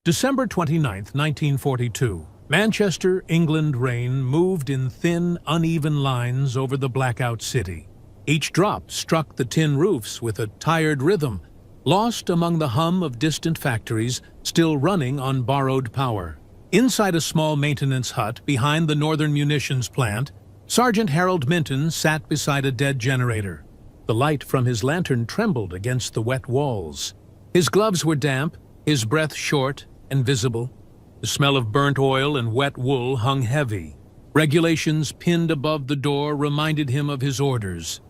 December 29, 1942. Manchester, England rain moved in thin, uneven lines over the blackout city. Each drop struck the tin roofs with a tired rhythm, lost among the hum of distant factories still running on borrowed power. Inside a small maintenance hut behind the Northern Munitions plant, Sergeant Harold Minton sat beside a dead generator. The light from his lantern trembled against the wet walls. His gloves were damp, his breath short and visible. The smell of burnt oil and wet wool hung heavy. Regulations pinned above the door reminded him of his orders.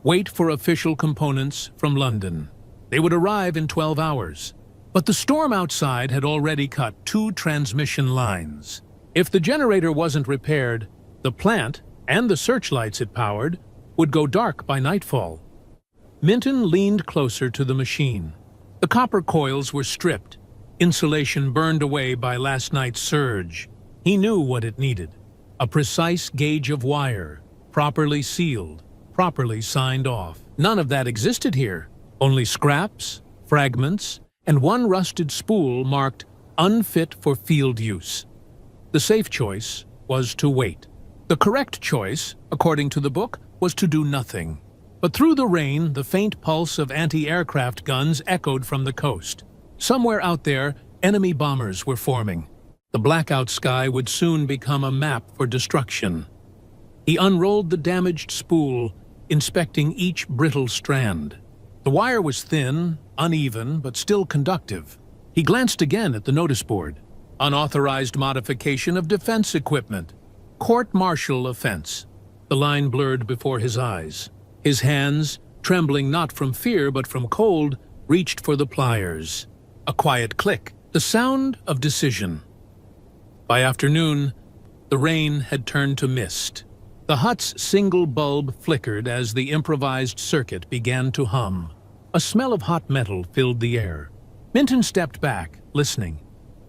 Wait for official components from London. They would arrive in 12 hours. But the storm outside had already cut 2 transmission lines. If the generator wasn't repaired, the plant and the searchlights it powered would go dark by nightfall. Minton leaned closer to the machine. The copper coils were stripped, insulation burned away by last night's surge. He knew what it needed: a precise gauge of wire, properly sealed, properly signed off. None of that existed here. Only scraps, fragments, and one rusted spool marked unfit for field use. The safe choice was to wait. The correct choice, according to the book, was to do nothing. But through the rain, the faint pulse of anti-aircraft guns echoed from the coast. Somewhere out there, enemy bombers were forming. The blackout sky would soon become a map for destruction. He unrolled the damaged spool, inspecting each brittle strand. The wire was thin, uneven, but still conductive. He glanced again at the notice board. Unauthorized modification of defense equipment. Court-martial offense. The line blurred before his eyes. His hands, trembling not from fear but from cold, reached for the pliers. A quiet click, the sound of decision. By afternoon, the rain had turned to mist. The hut's single bulb flickered as the improvised circuit began to hum. A smell of hot metal filled the air. Minton stepped back, listening.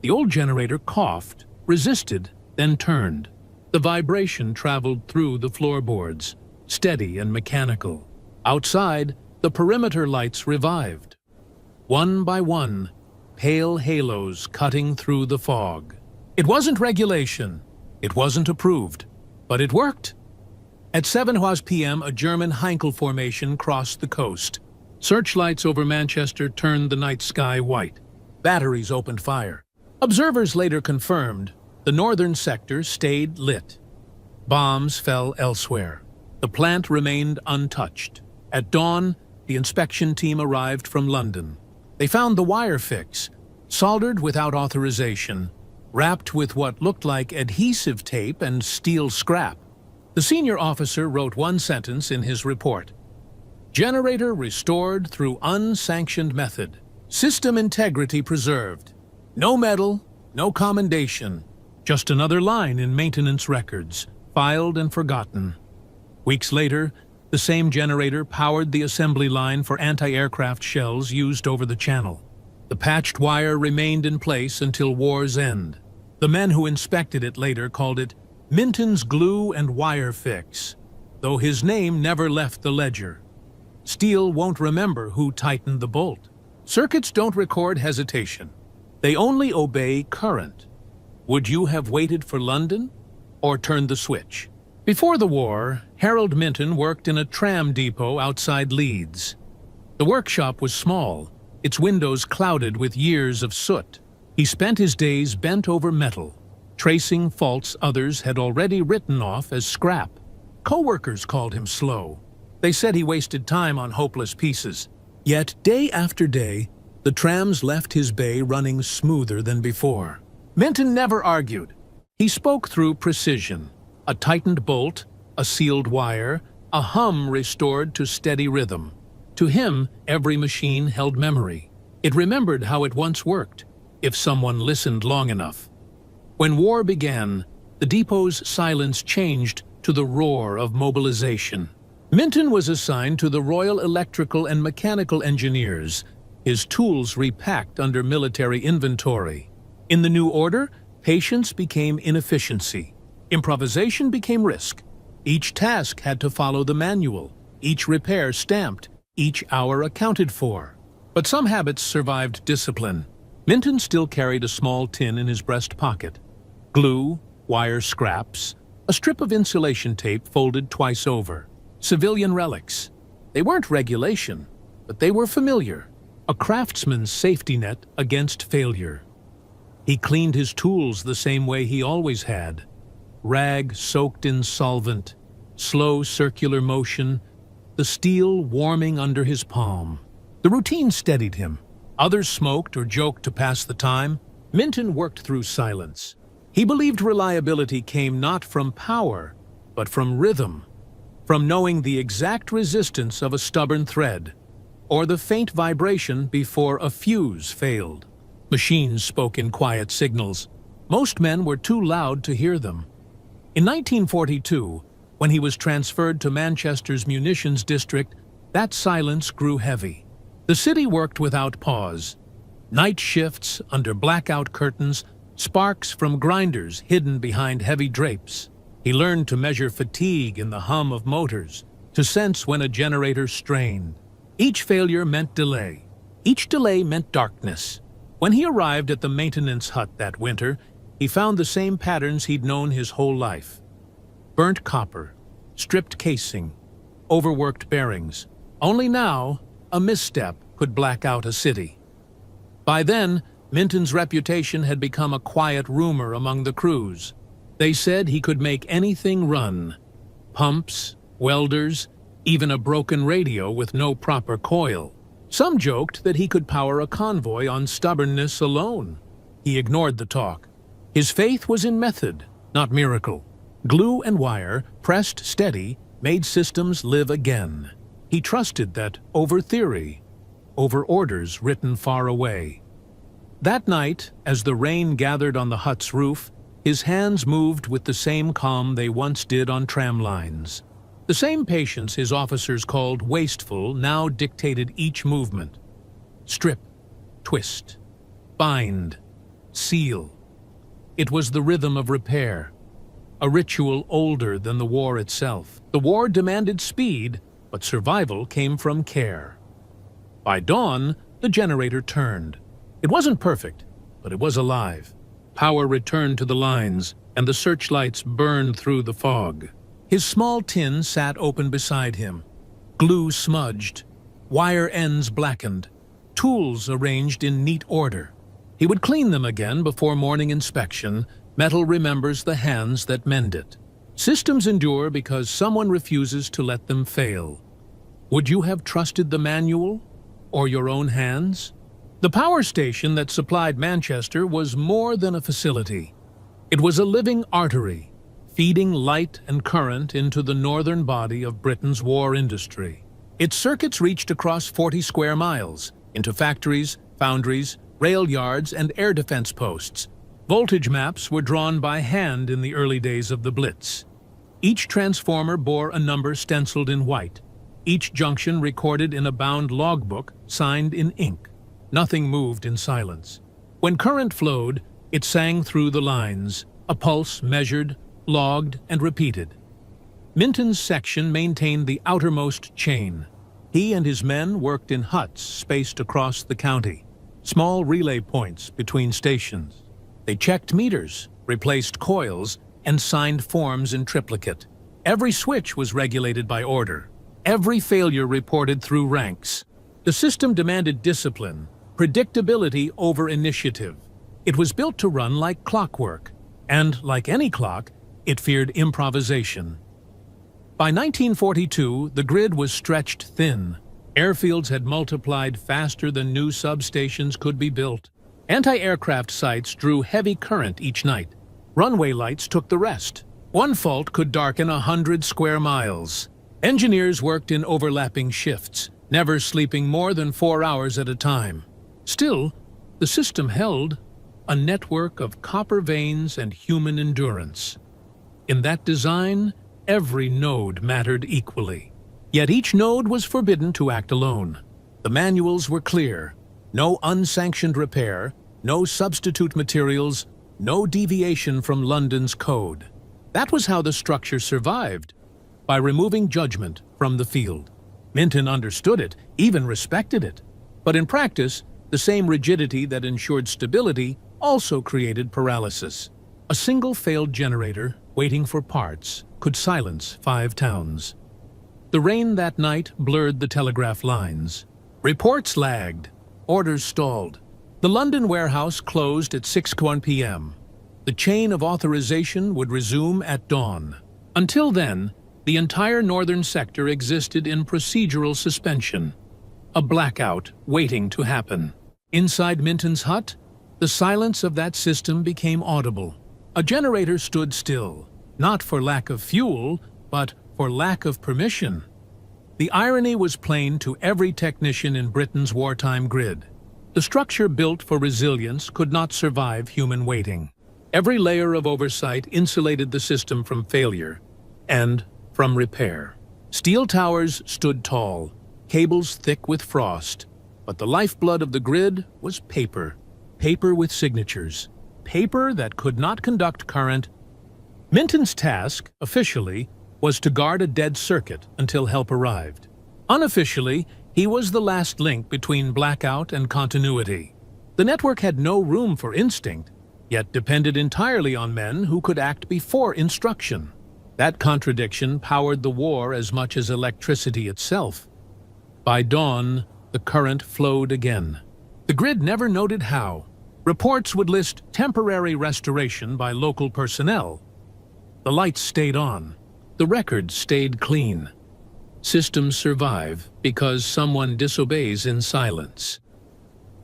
The old generator coughed, resisted, then turned. The vibration traveled through the floorboards, steady and mechanical. Outside, the perimeter lights revived. One by one, pale halos cutting through the fog. It wasn't regulation. It wasn't approved. But it worked. At 7 p.m., a German Heinkel formation crossed the coast. Searchlights over Manchester turned the night sky white. Batteries opened fire. Observers later confirmed the northern sector stayed lit. Bombs fell elsewhere. The plant remained untouched. At dawn, the inspection team arrived from London. They found the wire fix, soldered without authorization, wrapped with what looked like adhesive tape and steel scrap. The senior officer wrote one sentence in his report: "Generator restored through unsanctioned method. System integrity preserved. No medal, no commendation. Just another line in maintenance records, filed and forgotten." Weeks later, the same generator powered the assembly line for anti-aircraft shells used over the channel. The patched wire remained in place until war's end. The men who inspected it later called it Minton's glue and wire fix, though his name never left the ledger. Steel won't remember who tightened the bolt. Circuits don't record hesitation. They only obey current. Would you have waited for London or turned the switch? Before the war, Harold Minton worked in a tram depot outside Leeds. The workshop was small, its windows clouded with years of soot. He spent his days bent over metal, tracing faults others had already written off as scrap. Co-workers called him slow. They said he wasted time on hopeless pieces. Yet, day after day, the trams left his bay running smoother than before. Minton never argued. He spoke through precision. A tightened bolt, a sealed wire, a hum restored to steady rhythm. To him, every machine held memory. It remembered how it once worked, if someone listened long enough. When war began, the depot's silence changed to the roar of mobilization. Minton was assigned to the Royal Electrical and Mechanical Engineers, his tools repacked under military inventory. In the new order, patience became inefficiency. Improvisation became risk. Each task had to follow the manual, each repair stamped, each hour accounted for. But some habits survived discipline. Minton still carried a small tin in his breast pocket. Glue, wire scraps, a strip of insulation tape folded twice over. Civilian relics. They weren't regulation, but they were familiar. A craftsman's safety net against failure. He cleaned his tools the same way he always had. Rag soaked in solvent, slow circular motion, the steel warming under his palm. The routine steadied him. Others smoked or joked to pass the time. Minton worked through silence. He believed reliability came not from power, but from rhythm, from knowing the exact resistance of a stubborn thread, or the faint vibration before a fuse failed. Machines spoke in quiet signals. Most men were too loud to hear them. In 1942, when he was transferred to Manchester's munitions district, that silence grew heavy. The city worked without pause. Night shifts under blackout curtains, sparks from grinders hidden behind heavy drapes. He learned to measure fatigue in the hum of motors, to sense when a generator strained. Each failure meant delay. Each delay meant darkness. When he arrived at the maintenance hut that winter, he found the same patterns he'd known his whole life. Burnt copper, stripped casing, overworked bearings. Only now, a misstep could black out a city. By then, Minton's reputation had become a quiet rumor among the crews. They said he could make anything run. Pumps, welders, even a broken radio with no proper coil. Some joked that he could power a convoy on stubbornness alone. He ignored the talk. His faith was in method, not miracle. Glue and wire, pressed steady, made systems live again. He trusted that over theory, over orders written far away. That night, as the rain gathered on the hut's roof, his hands moved with the same calm they once did on tram lines. The same patience his officers called wasteful now dictated each movement. Strip, twist, bind, seal. It was the rhythm of repair, a ritual older than the war itself. The war demanded speed, but survival came from care. By dawn, the generator turned. It wasn't perfect, but it was alive. Power returned to the lines, and the searchlights burned through the fog. His small tin sat open beside him. Glue smudged, wire ends blackened, tools arranged in neat order. He would clean them again before morning inspection. Metal remembers the hands that mend it. Systems endure because someone refuses to let them fail. Would you have trusted the manual or your own hands? The power station that supplied Manchester was more than a facility. It was a living artery, feeding light and current into the northern body of Britain's war industry. Its circuits reached across 40 square miles, into factories, foundries, rail yards, and air defense posts. Voltage maps were drawn by hand in the early days of the Blitz. Each transformer bore a number stenciled in white, each junction recorded in a bound logbook signed in ink. Nothing moved in silence. When current flowed, it sang through the lines, a pulse measured, logged, and repeated. Minton's section maintained the outermost chain. He and his men worked in huts spaced across the county, small relay points between stations. They checked meters, replaced coils, and signed forms in triplicate. Every switch was regulated by order. Every failure reported through ranks. The system demanded discipline, predictability over initiative. It was built to run like clockwork, and like any clock, it feared improvisation. By 1942, the grid was stretched thin. Airfields had multiplied faster than new substations could be built. Anti-aircraft sites drew heavy current each night. Runway lights took the rest. One fault could darken 100 square miles. Engineers worked in overlapping shifts, never sleeping more than 4 hours at a time. Still, the system held a network of copper veins and human endurance. In that design, every node mattered equally. Yet each node was forbidden to act alone. The manuals were clear. No unsanctioned repair, no substitute materials, no deviation from London's code. That was how the structure survived, by removing judgment from the field. Minton understood it, even respected it. But in practice, The same rigidity that ensured stability also created paralysis. A single failed generator, waiting for parts, could silence 5 towns. The rain that night blurred the telegraph lines. Reports lagged. Orders stalled. The London warehouse closed at 6:01 p.m. The chain of authorization would resume at dawn. Until then, the entire northern sector existed in procedural suspension. A blackout waiting to happen. Inside Minton's hut, the silence of that system became audible. A generator stood still, not for lack of fuel, but for lack of permission. The irony was plain to every technician in Britain's wartime grid. The structure built for resilience could not survive human waiting. Every layer of oversight insulated the system from failure and from repair. Steel towers stood tall, cables thick with frost, but the lifeblood of the grid was paper. Paper with signatures. Paper that could not conduct current. Minton's task, officially, was to guard a dead circuit until help arrived. Unofficially, he was the last link between blackout and continuity. The network had no room for instinct, yet depended entirely on men who could act before instruction. That contradiction powered the war as much as electricity itself. By dawn, the current flowed again. The grid never noted how. Reports would list temporary restoration by local personnel. The lights stayed on. The records stayed clean. Systems survive because someone disobeys in silence.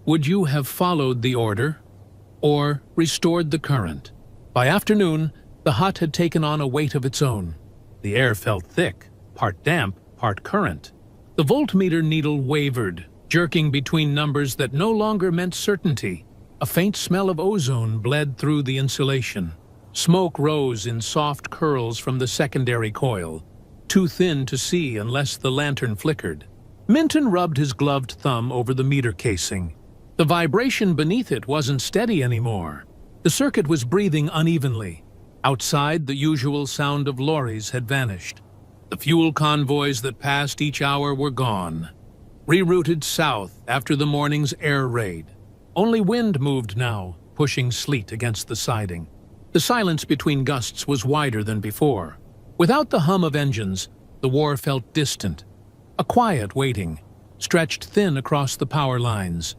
Would you have followed the order or restored the current? By afternoon, the hut had taken on a weight of its own. The air felt thick, part damp, part current. The voltmeter needle wavered, jerking between numbers that no longer meant certainty. A faint smell of ozone bled through the insulation. Smoke rose in soft curls from the secondary coil, too thin to see unless the lantern flickered. Minton rubbed his gloved thumb over the meter casing. The vibration beneath it wasn't steady anymore. The circuit was breathing unevenly. Outside, the usual sound of lorries had vanished. The fuel convoys that passed each hour were gone. Rerouted south after the morning's air raid. Only wind moved now, pushing sleet against the siding. The silence between gusts was wider than before. Without the hum of engines, the war felt distant. A quiet waiting, stretched thin across the power lines.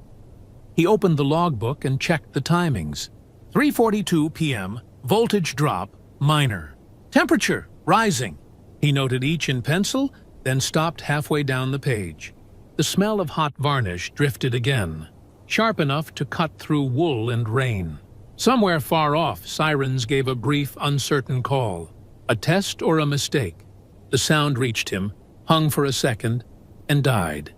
He opened the logbook and checked the timings. 3:42 p.m., voltage drop, minor. Temperature, rising. He noted each in pencil, then stopped halfway down the page. The smell of hot varnish drifted again, sharp enough to cut through wool and rain. Somewhere far off, sirens gave a brief, uncertain call. A test or a mistake? The sound reached him, hung for a second, and died.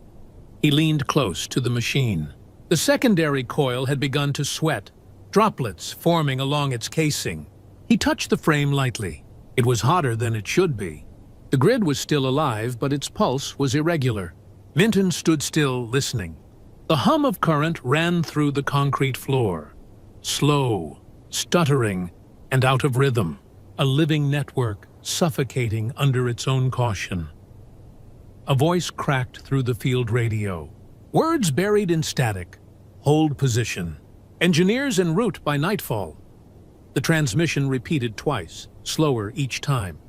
He leaned close to the machine. The secondary coil had begun to sweat, droplets forming along its casing. He touched the frame lightly. It was hotter than it should be. The grid was still alive, but its pulse was irregular. Minton stood still, listening. The hum of current ran through the concrete floor. Slow, stuttering, and out of rhythm. A living network, suffocating under its own caution. A voice cracked through the field radio. Words buried in static. Hold position. Engineers en route by nightfall. The transmission repeated twice, slower each time.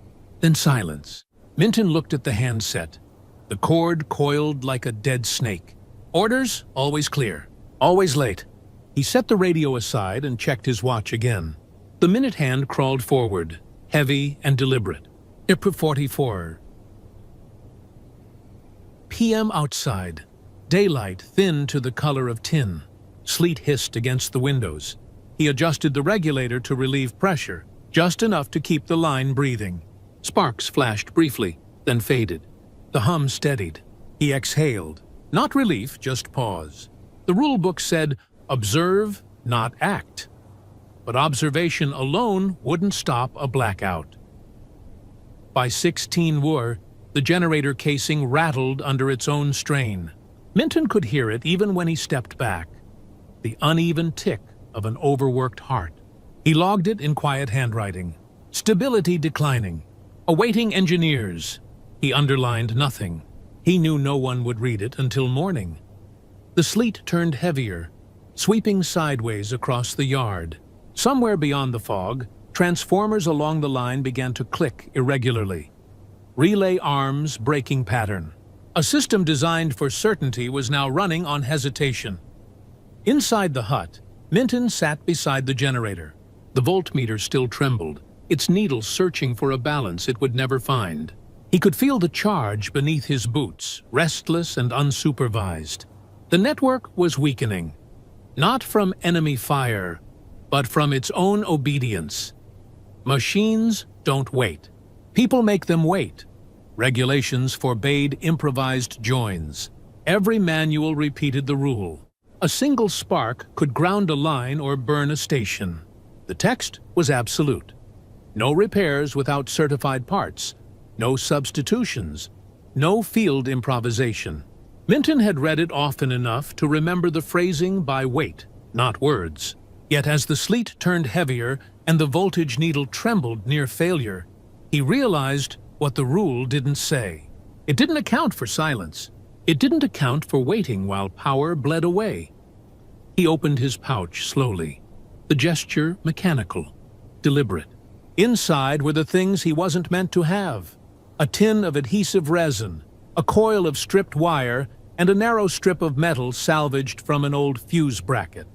Then silence. Minton looked at the handset. The cord coiled like a dead snake. Orders, always clear. Always late. He set the radio aside and checked his watch again. The minute hand crawled forward, heavy and deliberate. IP 44. PM outside. Daylight thin to the color of tin. Sleet hissed against the windows. He adjusted the regulator to relieve pressure, just enough to keep the line breathing. Sparks flashed briefly, then faded. The hum steadied. He exhaled. Not relief, just pause. The rule book said, observe, not act. But observation alone wouldn't stop a blackout. By 16 Wur, the generator casing rattled under its own strain. Minton could hear it even when he stepped back. The uneven tick of an overworked heart. He logged it in quiet handwriting. Stability declining. Awaiting engineers. He underlined nothing. He knew no one would read it until morning. The sleet turned heavier, sweeping sideways across the yard. Somewhere beyond the fog, transformers along the line began to click irregularly. Relay arms breaking pattern. A system designed for certainty was now running on hesitation. Inside the hut, Minton sat beside the generator. The voltmeter still trembled, its needle searching for a balance it would never find. He could feel the charge beneath his boots, restless and unsupervised. The network was weakening, not from enemy fire, but from its own obedience. Machines don't wait. People make them wait. Regulations forbade improvised joins. Every manual repeated the rule. A single spark could ground a line or burn a station. The text was absolute. No repairs without certified parts. No substitutions. No field improvisation. Minton had read it often enough to remember the phrasing by weight, not words. Yet as the sleet turned heavier and the voltage needle trembled near failure, he realized what the rule didn't say. It didn't account for silence. It didn't account for waiting while power bled away. He opened his pouch slowly, the gesture mechanical, deliberate. Inside were the things he wasn't meant to have: a tin of adhesive resin, a coil of stripped wire, and a narrow strip of metal salvaged from an old fuse bracket.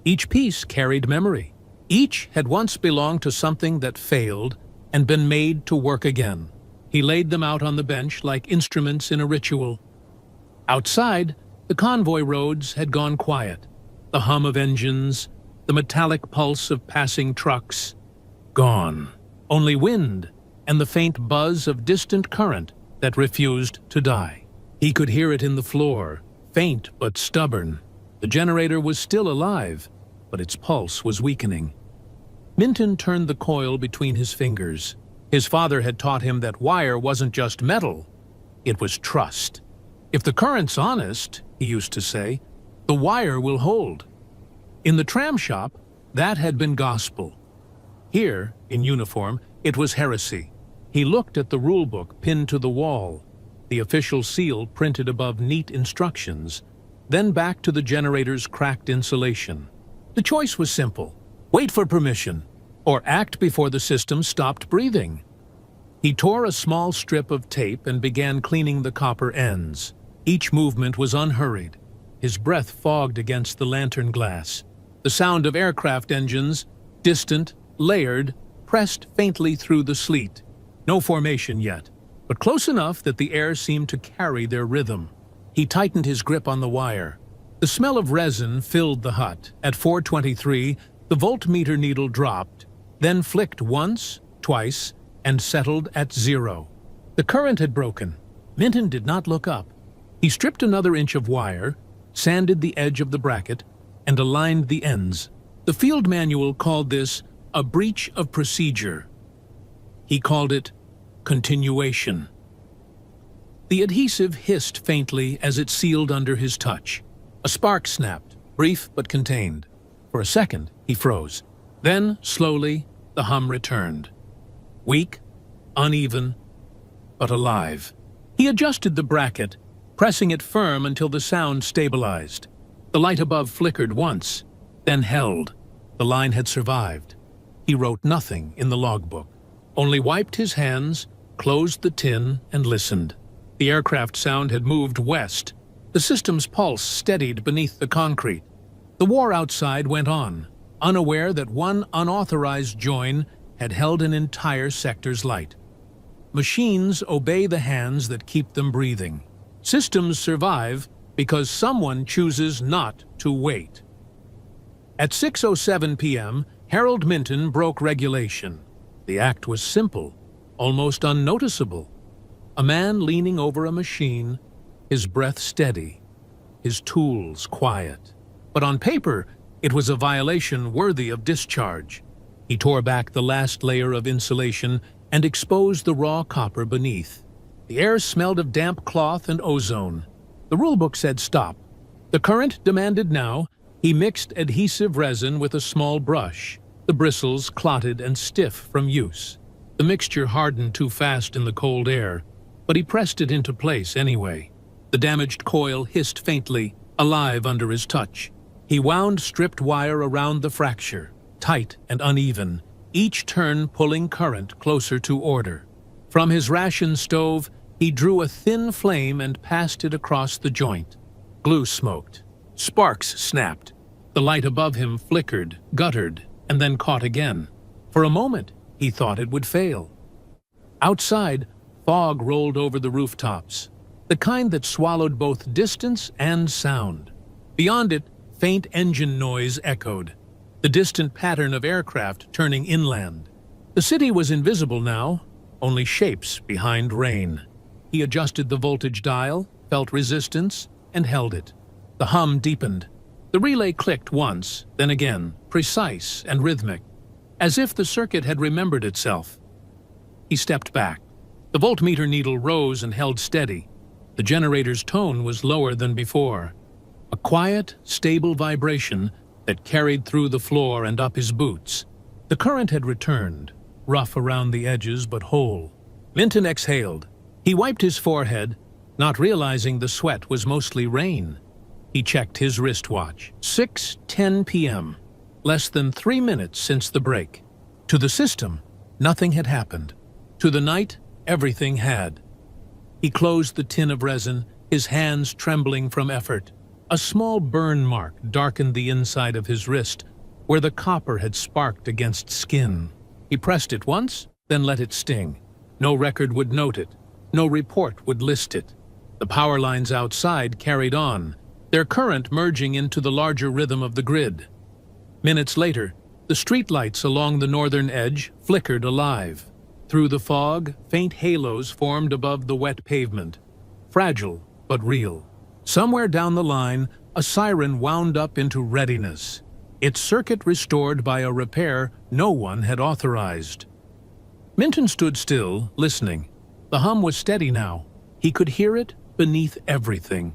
Each piece carried memory. Each had once belonged to something that failed and been made to work again. He laid them out on the bench like instruments in a ritual. Outside, the convoy roads had gone quiet. The hum of engines, the metallic pulse of passing trucks, gone. Only wind and the faint buzz of distant current that refused to die. He could hear it in the floor, faint but stubborn. The generator was still alive, but its pulse was weakening. Minton turned the coil between his fingers. His father had taught him that wire wasn't just metal, it was trust. If the current's honest, he used to say, the wire will hold. In the tram shop, that had been gospel. Here, in uniform, it was heresy. He looked at the rulebook pinned to the wall, the official seal printed above neat instructions, then back to the generator's cracked insulation. The choice was simple: wait for permission, or act before the system stopped breathing. He tore a small strip of tape and began cleaning the copper ends. Each movement was unhurried, his breath fogged against the lantern glass. The sound of aircraft engines, distant, layered, pressed faintly through the sleet. No formation yet, but close enough that the air seemed to carry their rhythm. He tightened his grip on the wire. The smell of resin filled the hut. At 4:23, the voltmeter needle dropped, then flicked once, twice, and settled at 0. The current had broken. Minton did not look up. He stripped another inch of wire, sanded the edge of the bracket, and aligned the ends. The field manual called this a breach of procedure. He called it continuation. The adhesive hissed faintly as it sealed under his touch. A spark snapped, brief but contained. For a second, he froze. Then, slowly, the hum returned. Weak, uneven, but alive. He adjusted the bracket, pressing it firm until the sound stabilized. The light above flickered once, then held. The line had survived. He wrote nothing in the logbook, only wiped his hands, closed the tin, and listened. The aircraft sound had moved west. The system's pulse steadied beneath the concrete. The war outside went on, unaware that one unauthorized join had held an entire sector's light. Machines obey the hands that keep them breathing. Systems survive because someone chooses not to wait. At 6:07 p.m., Harold Minton broke regulation. The act was simple, almost unnoticeable. A man leaning over a machine, his breath steady, his tools quiet. But on paper, it was a violation worthy of discharge. He tore back the last layer of insulation and exposed the raw copper beneath. The air smelled of damp cloth and ozone. The rulebook said stop. The current demanded now. He mixed adhesive resin with a small brush, the bristles clotted and stiff from use. The mixture hardened too fast in the cold air, but he pressed it into place anyway. The damaged coil hissed faintly, alive under his touch. He wound stripped wire around the fracture, tight and uneven, each turn pulling current closer to order. From his ration stove, he drew a thin flame and passed it across the joint. Glue smoked. Sparks snapped. The light above him flickered, guttered, and then caught again. For a moment, he thought it would fail. Outside, fog rolled over the rooftops, the kind that swallowed both distance and sound. Beyond it, faint engine noise echoed, the distant pattern of aircraft turning inland. The city was invisible now, only shapes behind rain. He adjusted the voltage dial, felt resistance, and held it. The hum deepened. The relay clicked once, then again, precise and rhythmic, as if the circuit had remembered itself. He stepped back. The voltmeter needle rose and held steady. The generator's tone was lower than before, a quiet, stable vibration that carried through the floor and up his boots. The current had returned, rough around the edges but whole. Minton exhaled. He wiped his forehead, not realizing the sweat was mostly rain. He checked his wristwatch. 6:10 p.m. Less than 3 minutes since the break. To the system, nothing had happened. To the night, everything had. He closed the tin of resin, his hands trembling from effort. A small burn mark darkened the inside of his wrist, where the copper had sparked against skin. He pressed it once, then let it sting. No record would note it. No report would list it. The power lines outside carried on, their current merging into the larger rhythm of the grid. Minutes later, the streetlights along the northern edge flickered alive. Through the fog, faint halos formed above the wet pavement, fragile but real. Somewhere down the line, a siren wound up into readiness, its circuit restored by a repair no one had authorized. Minton stood still, listening. The hum was steady now. He could hear it beneath everything.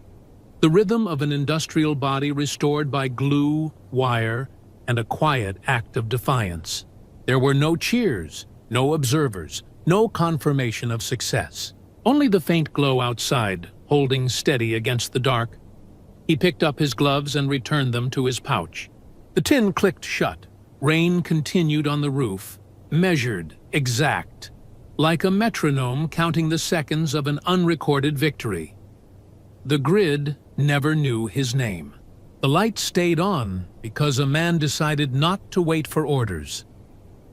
The rhythm of an industrial body restored by glue, wire, and a quiet act of defiance. There were no cheers, no observers, no confirmation of success. Only the faint glow outside, holding steady against the dark. He picked up his gloves and returned them to his pouch. The tin clicked shut. Rain continued on the roof, measured, exact, like a metronome counting the seconds of an unrecorded victory. The grid never knew his name. The light stayed on because a man decided not to wait for orders.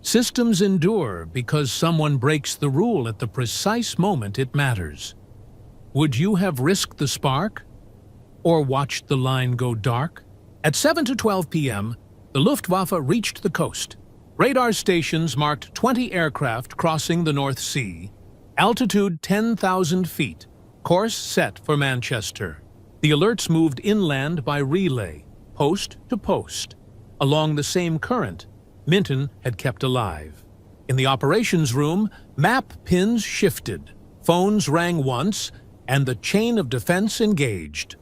Systems endure because someone breaks the rule at the precise moment it matters. Would you have risked the spark? Or watched the line go dark? At 7 to 12 p.m., the Luftwaffe reached the coast. Radar stations marked 20 aircraft crossing the North Sea. Altitude 10,000 feet. Course set for Manchester. The alerts moved inland by relay, post to post. Along the same current Minton had kept alive. In the operations room, map pins shifted. Phones rang once, and the chain of defense engaged.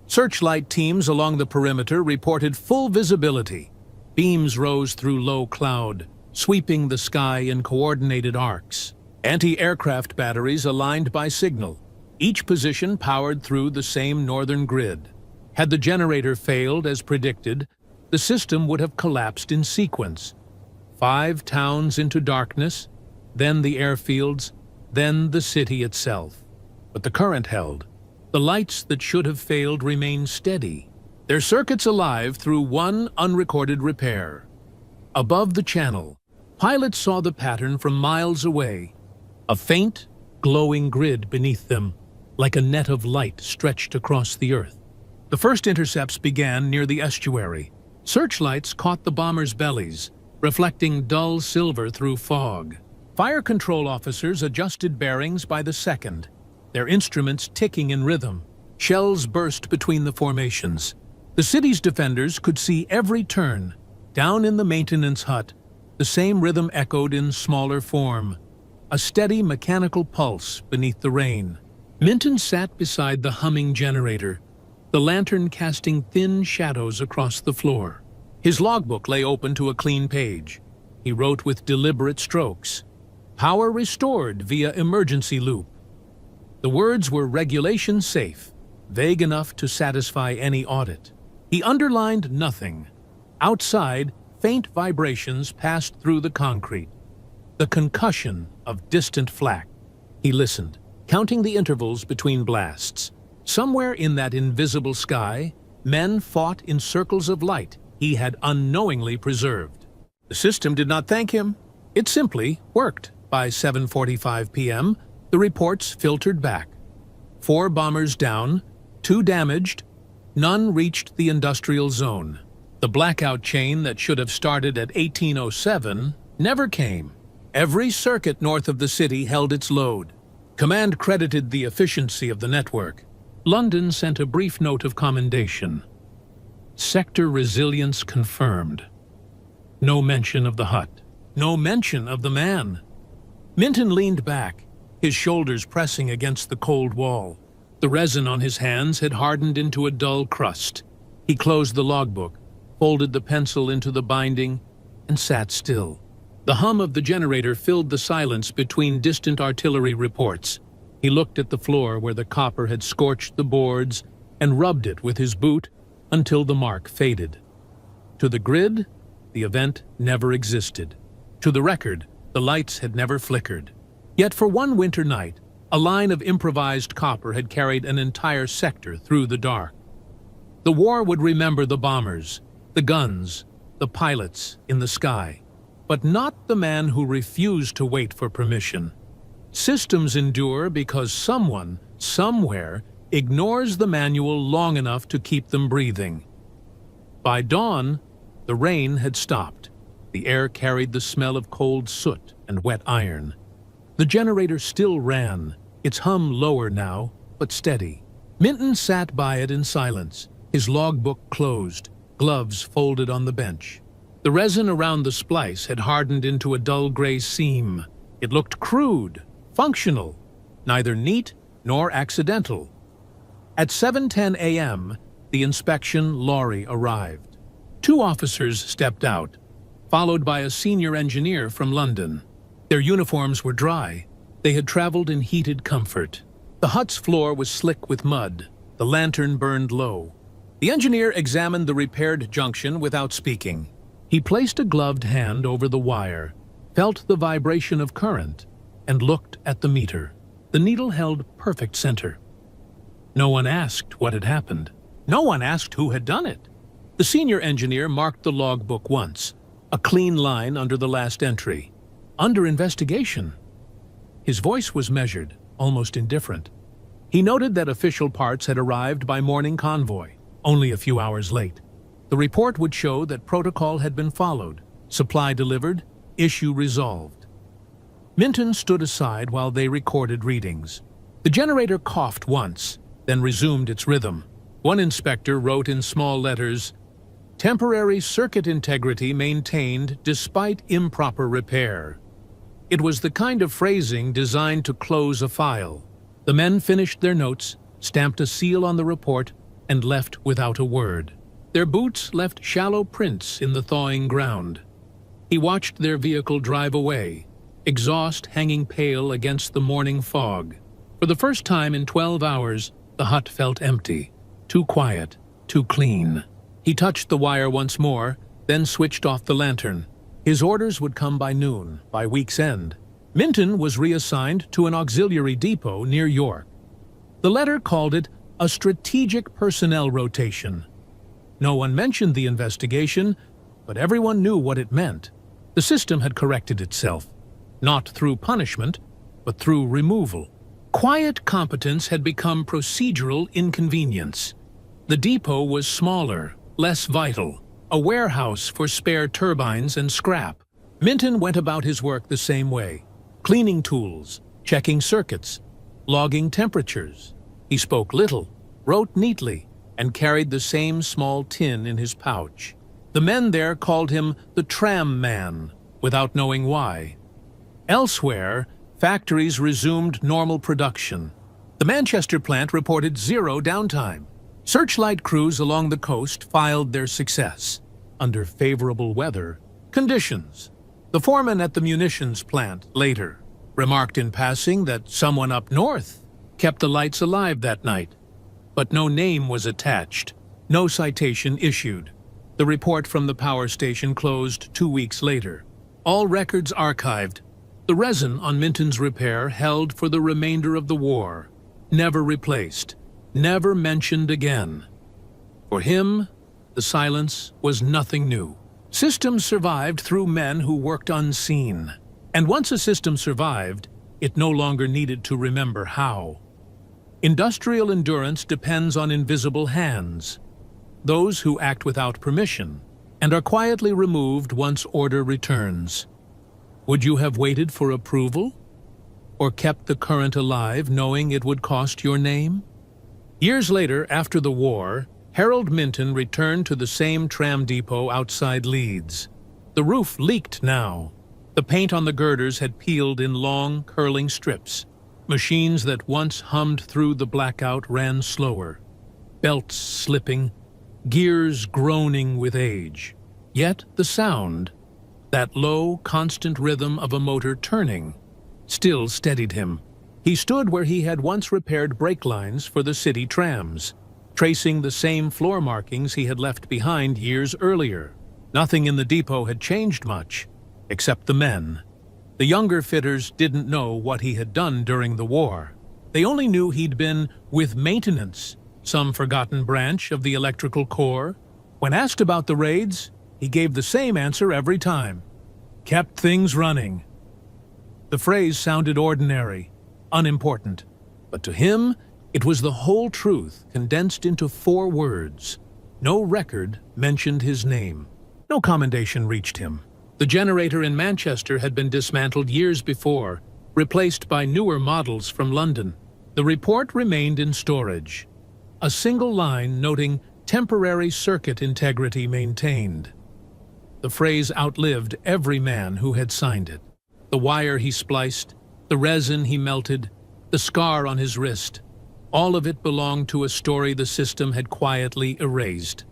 Searchlight teams along the perimeter reported full visibility. Beams rose through low cloud, sweeping the sky in coordinated arcs. Anti-aircraft batteries aligned by signal, each position powered through the same northern grid. Had the generator failed as predicted, the system would have collapsed in sequence. 5 towns into darkness, then the airfields, then the city itself. But the current held. The lights that should have failed remained steady, their circuits alive through one unrecorded repair. Above the channel, pilots saw the pattern from miles away, a faint, glowing grid beneath them, like a net of light stretched across the earth. The first intercepts began near the estuary. Searchlights caught the bombers' bellies, reflecting dull silver through fog. Fire control officers adjusted bearings by the second, their instruments ticking in rhythm. Shells burst between the formations. The city's defenders could see every turn. Down in the maintenance hut, the same rhythm echoed in smaller form, a steady mechanical pulse beneath the rain. Minton sat beside the humming generator, the lantern casting thin shadows across the floor. His logbook lay open to a clean page. He wrote with deliberate strokes. Power restored via emergency loop. The words were regulation safe, vague enough to satisfy any audit. He underlined nothing. Outside, faint vibrations passed through the concrete. The concussion of distant flak. He listened, counting the intervals between blasts. Somewhere in that invisible sky, men fought in circles of light he had unknowingly preserved. The system did not thank him. It simply worked. By 7:45 p.m., the reports filtered back. 4 bombers down, 2 damaged, none reached the industrial zone. The blackout chain that should have started at 1807 never came. Every circuit north of the city held its load. Command credited the efficiency of the network. London sent a brief note of commendation. Sector resilience confirmed. No mention of the hut. No mention of the man. Minton leaned back, his shoulders pressing against the cold wall. The resin on his hands had hardened into a dull crust. He closed the logbook, folded the pencil into the binding, and sat still. The hum of the generator filled the silence between distant artillery reports. He looked at the floor where the copper had scorched the boards and rubbed it with his boot until the mark faded. To the grid, the event never existed. To the record, the lights had never flickered. Yet for one winter night, a line of improvised copper had carried an entire sector through the dark. The war would remember the bombers, the guns, the pilots in the sky, but not the man who refused to wait for permission. Systems endure because someone, somewhere, ignores the manual long enough to keep them breathing. By dawn, the rain had stopped. The air carried the smell of cold soot and wet iron. The generator still ran, its hum lower now, but steady. Minton sat by it in silence, his logbook closed, gloves folded on the bench. The resin around the splice had hardened into a dull gray seam. It looked crude, functional, neither neat nor accidental. At 7:10 a.m., the inspection lorry arrived. 2 officers stepped out, followed by a senior engineer from London. Their uniforms were dry. They had traveled in heated comfort. The hut's floor was slick with mud. The lantern burned low. The engineer examined the repaired junction without speaking. He placed a gloved hand over the wire, felt the vibration of current, and looked at the meter. The needle held perfect center. No one asked what had happened. No one asked who had done it. The senior engineer marked the logbook once, a clean line under the last entry. Under investigation. His voice was measured, almost indifferent. He noted that official parts had arrived by morning convoy, only a few hours late. The report would show that protocol had been followed, supply delivered, issue resolved. Minton stood aside while they recorded readings. The generator coughed once, then resumed its rhythm. One inspector wrote in small letters, "Temporary circuit integrity maintained despite improper repair." It was the kind of phrasing designed to close a file. The men finished their notes, stamped a seal on the report, and left without a word. Their boots left shallow prints in the thawing ground. He watched their vehicle drive away, exhaust hanging pale against the morning fog. For the first time in 12 hours, the hut felt empty, too quiet, too clean. He touched the wire once more, then switched off the lantern. His orders would come by noon, by week's end. Minton was reassigned to an auxiliary depot near York. The letter called it a strategic personnel rotation. No one mentioned the investigation, but everyone knew what it meant. The system had corrected itself, not through punishment, but through removal. Quiet competence had become procedural inconvenience. The depot was smaller, less vital, a warehouse for spare turbines and scrap. Minton went about his work the same way, cleaning tools, checking circuits, logging temperatures. He spoke little, wrote neatly, and carried the same small tin in his pouch. The men there called him the tram man, without knowing why. Elsewhere, factories resumed normal production. The Manchester plant reported 0 downtime. Searchlight crews along the coast filed their success, under favorable weather conditions. The foreman at the munitions plant later remarked in passing that someone up north kept the lights alive that night. but no name was attached, no citation issued. The report from the power station closed 2 weeks later. All records archived. The resin on Minton's repair held for the remainder of the war, never replaced, never mentioned again. For him, the silence was nothing new. Systems survived through men who worked unseen. And once a system survived, it no longer needed to remember how. Industrial endurance depends on invisible hands, those who act without permission and are quietly removed once order returns. Would you have waited for approval? Or kept the current alive knowing it would cost your name? Years later, after the war, Harold Minton returned to the same tram depot outside Leeds. The roof leaked now. The paint on the girders had peeled in long, curling strips. Machines that once hummed through the blackout ran slower, belts slipping, gears groaning with age. Yet the sound, that low, constant rhythm of a motor turning, still steadied him. He stood where he had once repaired brake lines for the city trams, tracing the same floor markings he had left behind years earlier. Nothing in the depot had changed much, except the men. The younger fitters didn't know what he had done during the war. They only knew he'd been with maintenance, some forgotten branch of the electrical corps. When asked about the raids, he gave the same answer every time: kept things running. The phrase sounded ordinary, unimportant, but to him, it was the whole truth condensed into 4 words. No record mentioned his name. No commendation reached him. The generator in Manchester had been dismantled years before, replaced by newer models from London. The report remained in storage. A single line noting temporary circuit integrity maintained. The phrase outlived every man who had signed it. The wire he spliced, the resin he melted, the scar on his wrist, all of it belonged to a story the system had quietly erased.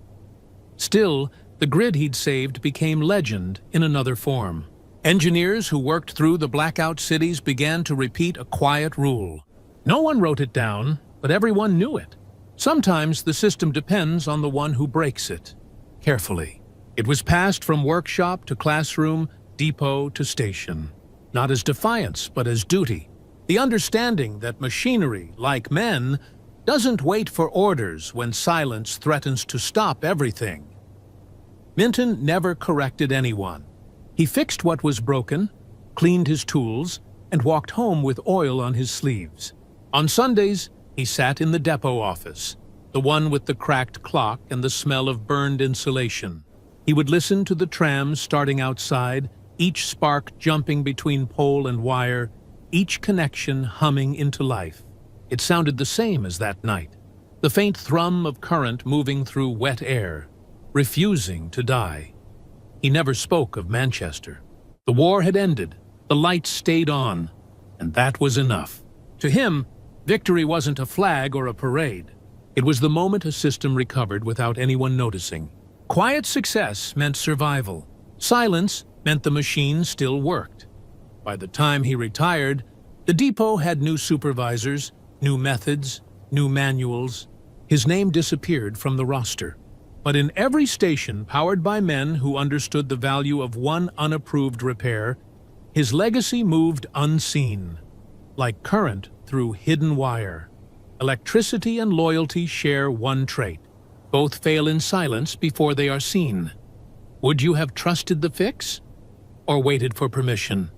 Still, the grid he'd saved became legend in another form. Engineers who worked through the blackout cities began to repeat a quiet rule. No one wrote it down, but everyone knew it. Sometimes the system depends on the one who breaks it. Carefully. It was passed from workshop to classroom, depot to station. Not as defiance, but as duty. The understanding that machinery, like men, doesn't wait for orders when silence threatens to stop everything. Minton never corrected anyone. He fixed what was broken, cleaned his tools, and walked home with oil on his sleeves. On Sundays, he sat in the depot office, the one with the cracked clock and the smell of burned insulation. He would listen to the trams starting outside, each spark jumping between pole and wire, each connection humming into life. It sounded the same as that night, the faint thrum of current moving through wet air, refusing to die. He never spoke of Manchester. The war had ended, the lights stayed on, and that was enough. To him, victory wasn't a flag or a parade. It was the moment a system recovered without anyone noticing. Quiet success meant survival. Silence meant the machine still worked. By the time he retired, the depot had new supervisors, new methods, new manuals. His name disappeared from the roster. But in every station powered by men who understood the value of one unapproved repair, his legacy moved unseen, like current through hidden wire. Electricity and loyalty share one trait. Both fail in silence before they are seen. Would you have trusted the fix or waited for permission?